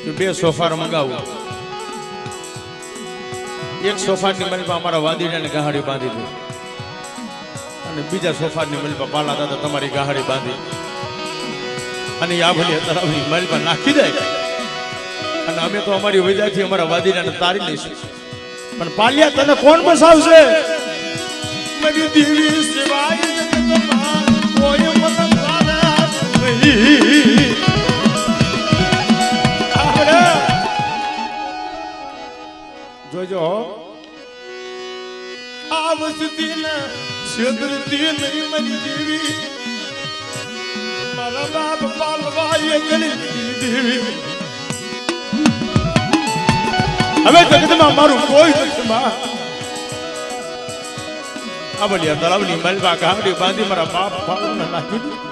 કે 2 સોફા મંગાવું. એક સોફાની મલમાં અમારા વાદીડાને ગાહડી બાંધી દે અને બીજા સોફાની મલમાં પાલા દાદા તમારી ગાહડી બાંધી અને આભલી તરાવની મલમાં નાખી દે અને અમે તો અમારી વજાથી અમારા વાદીડાને તારી લઈશું. પણ પાલિયા તને કોણ બસાવશે? મારી દેવી સિવાય જગતમાં કોઈ મને તારે નહીં. જોજો આ વસતી ને છેતરતી નહીં મારી દેવી. મારા બાપ પાલવા એ ગણી દેવી. હવે જગતમાં મારું કોઈ નથી માં. આ બોલ્યા તળાવની મલમાં ગામડી બાંધી મારા બાપ પાલને નાખી દીધું.